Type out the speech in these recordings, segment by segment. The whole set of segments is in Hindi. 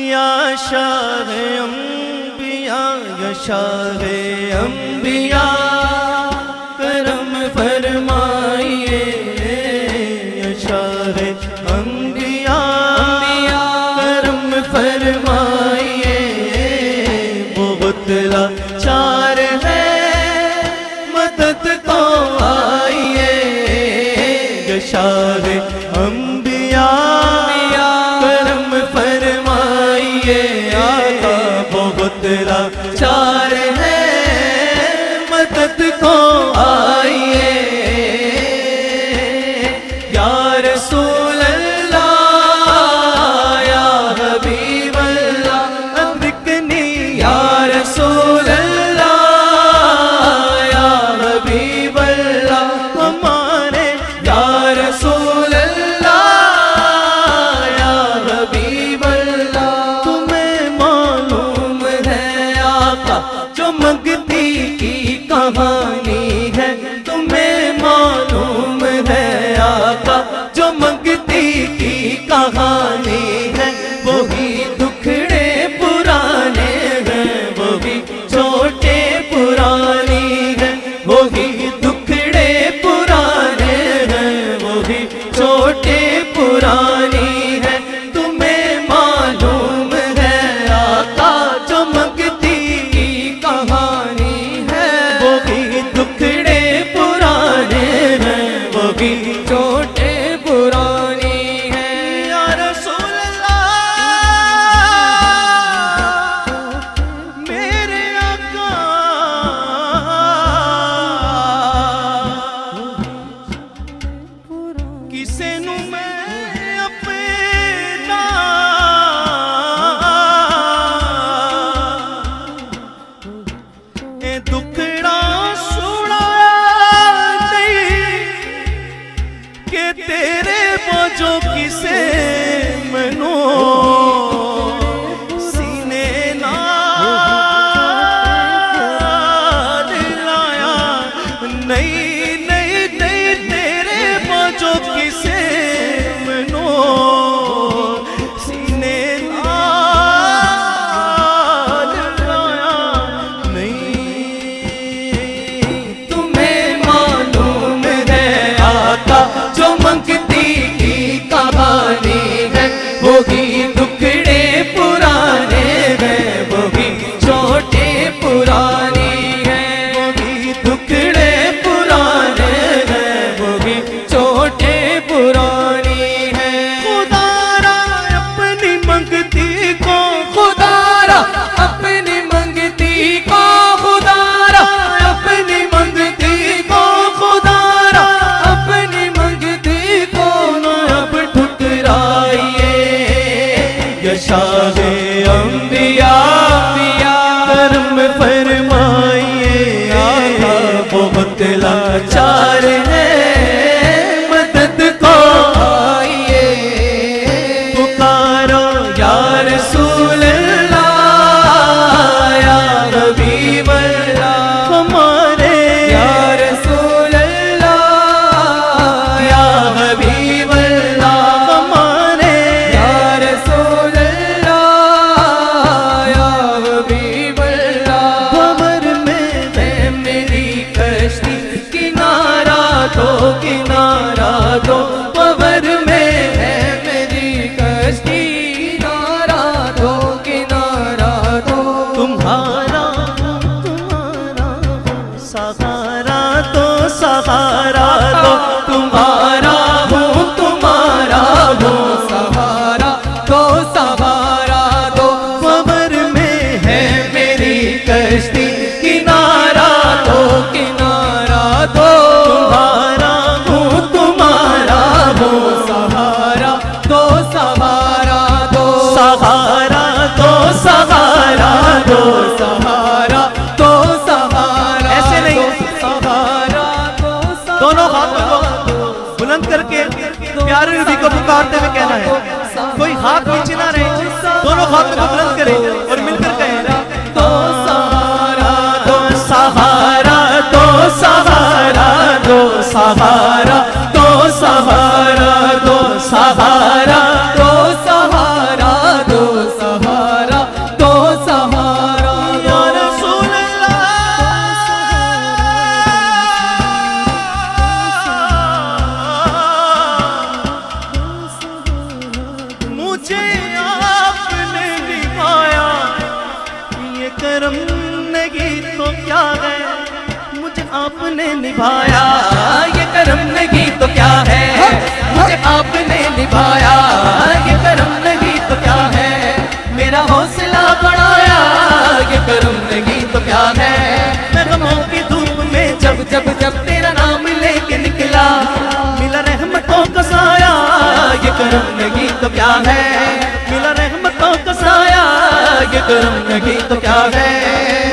या शाह अम्बिया या शाह अम्बिया करम फरमाइए या शाह अम्बिया करम फरमाइए। बहुत लाचार है मदद को आइए या शाह अम्बिया करम फरमाइए। आका बहुत लाचार है मदद को आइए या रसूल अल्लाह या हबीब अल्लाह अदरिकनी या रसूल अल्लाह या हबीब अल्लाह हमारे या रसूल अल्लाह या हबीब अल्लाह। तुम्हें मालूम है आका जो मंगती की कहानी है, तुम्हें मालूम है आका जो मंगती की कहानी है। वही दुखड़े पुराने हैं, वही छोटे पुरानी है, वही दुखड़े पुराने हैं, वही छोटे पुरानी है। तुम्हें मालूम है आका जो मंगती की कहानी है, वही दुखड़े पुराने हैं, वही छोटे पुरानी है। या रसूल अल्लाह मेरे आका किसे नू मैं अपना ए दुखड़ा सुनाया नहीं कि तेरे बोझो किसे मनो सीने नाल लाया। नहीं नहीं नहीं तेरे बोझो किसे मनो सीने नाल लाया। नहीं तुम्हें मालूम है आका जो मंगती की कहानी है, वही दुखड़े पुराने हैं, वही छोटे पुरानी है, वही दुखड़े पुराने हैं, वही छोटे पुरानी है। खुदारा अपनी मंगती को खुदारा अपनी मंगती को खुदारा अपनी मंगती को खुदारा अपनी मंगती को न अब ठुकराइए या शाह अम्बिया करम फरमाइए। आका बहुत लाचार है मदद को आइए। पुकारो या रसूल अल्लाह या हबीब अल्लाह हमारे या रसूल अल्लाह या हबीब अल्लाह हमारे या रसूल अल्लाह या हबीब अल्लाह। भंवर में है मेरी कश्ती किनारा दो किनारा दो। भंवर में है मेरी कश्ती किनारा दो किनारा दो। तुम्हारा सहारा तो सहारा दो। तुम्हारा हूँ तुम्हारा हूँ सहारा तो सहारा दो। भंवर में है मेरी कश्ती किनारा दो किनारा दो। तुम्हारा हूँ तुम्हारा हूँ सहारा तो सहारा दो। सहारा तो सहारा दो सहारा तो सहारा। ऐसे नहीं सहारा तो दोनों हाथों को बुलंद करके प्यारे नबी को पुकारते हुए कहना है। कोई हाथ नीचे ना रहे, दोनों हाथों को बुलंद करें और मिलकर कहें तो सहारा दो सहारा दो सहारा दो सहारा दो सहारा दो सहारा दो सहारा मुझे आपने निभाया, ये करम नहीं तो क्या है, मुझे आपने निभाया, ये करम नहीं तो क्या है, मुझे आपने निभाया, ये करम नहीं तो क्या है, मेरा हौसला बढ़ाया, ये करम नहीं तो क्या है। मैं गमों की धूप में जब जब जब तेरा नाम लेके निकला, मिला रहमतों का साया, ये करम नहीं तो क्या है, मिला रहमतों का साया, ये करम नहीं तो क्या है।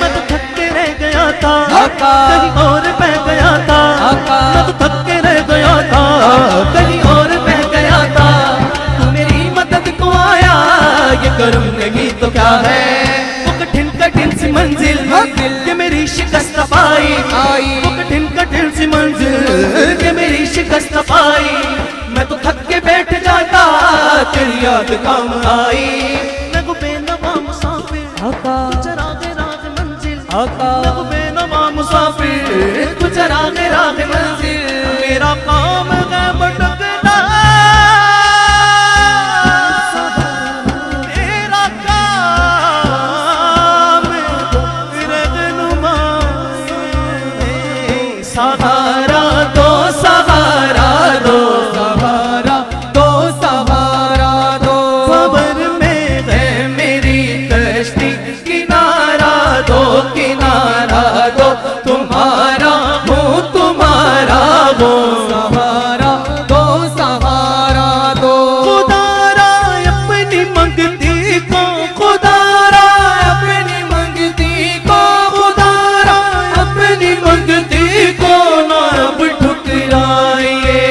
मैं तो थक के रह गया था, कहीं और बह गया था, मैं तो थक के रह गया था, कहीं और बह गया था, तू मेरी मदद को आया, ये करम नहीं तो क्या है। वो कठिन कठिन सी मंजिल के मेरी शिकस्त पाई, वो कठिन कठिन सी मंजिल के मेरी शिकस्त पाई, मैं तो थक के बैठ जाता, तेरी याद काम आई। मैं को बेनवा मुसाफिर कुछ रागे राग मंजिल, मैं को बेनवा मुसाफिर कुछ रागे राग मंजिल, मेरा काम है भटकना, तेरा काम रहनुमा, सहारा दो सहारा दो, सहारा दो सहारा दो, खबर में है मेरी कश्ती, किनारा दो किनारा दो, तुम्हारा हूँ तुम्हारा हो, सहारा दो सहारा दो। खुदारा अपनी मंगती को, खुदारा अपनी मंगती को, खुदारा अपनी मंगती को ना अब ठुकराइए,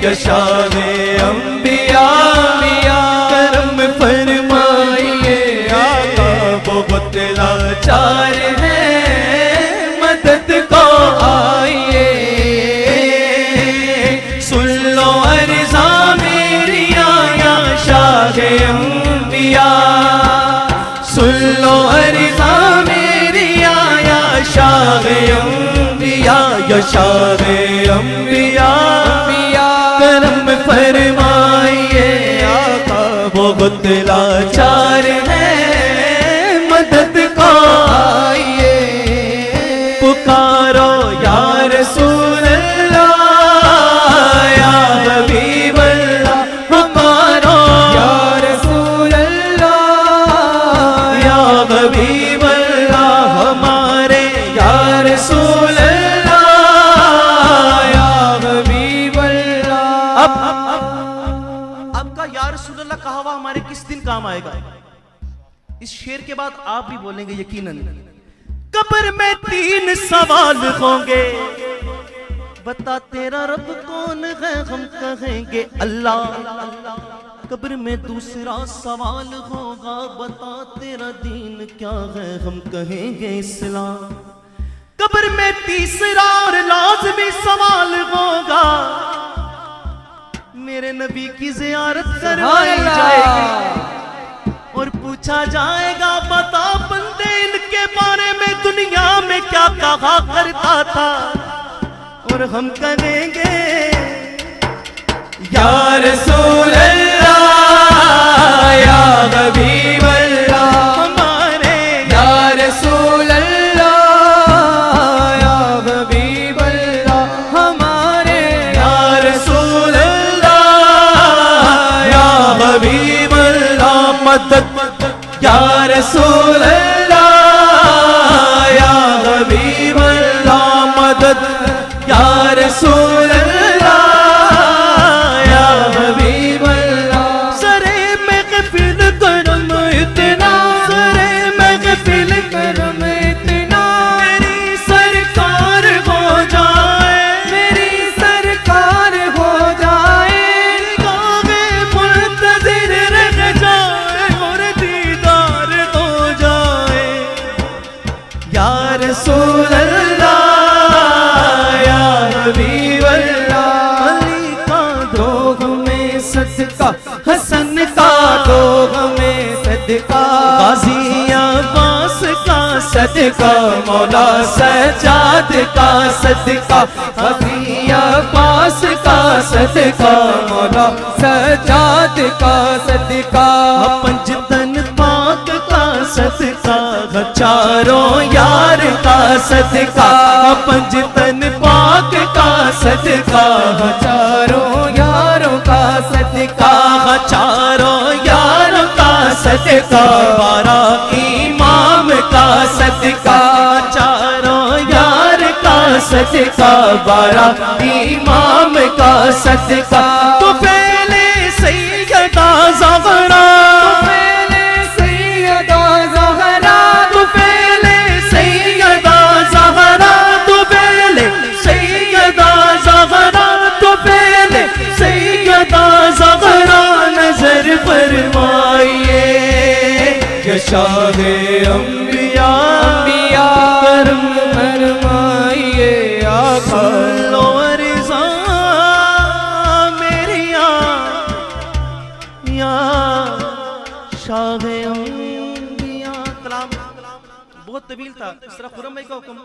यशावे अंबिया करम फरमाइए, आका बहुत लाचार है, मदद को आइए, सुन लो अर्ज़ा मेरी आया शाहे अंबिया, सुन लो अर्ज़ा मेरी आया शाहे अंबिया, यशावे अंबिया करम फरमाइए, आका बहुत लाचार है, मदद को आइए, पुकारो या रसूल अल्लाह, या हबीब अल्लाह, पुकारो या रसूल अल्लाह, या हबीब अल्लाह, हमारे या रसूल अल्लाह, या हबीब अल्लाह। अब का या रसूल अल्लाह कहा हुआ हमारे किस दिन काम आएगा? इस शेर के बाद आप भी बोलेंगे यकीनन। कब्र में 3 सवाल होंगे, बता तेरा रब कौन है, हम कहेंगे अल्लाह। कब्र में दूसरा सवाल होगा, बता तेरा दीन क्या है, हम कहेंगे इस्लाम। कब्र में तीसरा और लाज़मी सवाल होगा, मेरे नबी की ज़ियारत करवाई जाएगी और पूछा जाएगा, बता बंदे इनके बारे में दुनिया में क्या कहा करता था, और हम कहेंगे या रसूल अल्लाह, या हबीब अल्लाह, हमारे या रसूल अल्लाह, या हबीब अल्लाह, हमारे या रसूल अल्लाह, या हबीब अल्लाह, मदद या रसूल अल्लाह, या हबीब अल्लाह, मदद या रसूल अल्लाह, या हबीब अल्लाह। सरे महफिल करम इतना, सरे महफिल करम इतना, मेरी सरकार हो जाए, मेरी सरकार हो जाए, गावे मुंतज़िर रह जाए और दीदार हो जाए, या रसूल अल्लाह, या हबीब अल्लाह। अली का दो हमें सदका, हसन का दो हमें सदका, गाज़ी अब्बास का सदका, मौला सज्जाद का सदका, गाज़ी अब्बास अब्बास का सदका, मौला सजाद का सदका, पंजतन पाक का सदका, चारों यार का सदका, पंजतन पाक का सदका, चारों यारों का सदका, चारों यारों का सदका, 12 इमाम का सदका, चारों यार का सदका, 12 इमाम का सदका। तो पहले सैयदा ज़हरा, तो पहले सैयदा ज़हरा, तो पहले सैयदा ज़हरा, तो पहले सैयदा ज़हरा, तो पहले सैयदा ज़हरा, नजर फरमाइए कि शाहे अंबिया, अंबिया करम फरमाइए आका। लो रिज़ा मेरी या शाहे अंबिया। कलाम बहुत तवील था, इस तरह खुरम भाई का हुक्म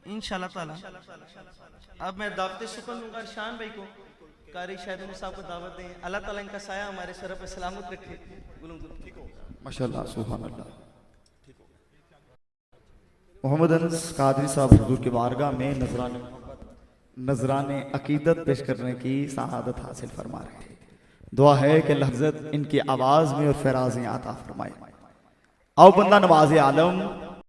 इंशाअल्लाह ताला। अब मैं दावत सुकन दूंगा शान भाई को, कारी शायद साहब को दावत दें। अल्लाह ताला इनका साया हमारे सर पे सलामत रखे। माशाअल्लाह सुभान अल्लाह। मोहम्मद अनस कादरी साहब हुजूर की बारगाह में नजराने अकीदत पेश करने की सआदत हासिल फरमा रहे थे। दुआ है कि लफ्ज़त इनकी आवाज़ में और फराज़ें आता फरमाए। आओ बंदा नवाज़े आलम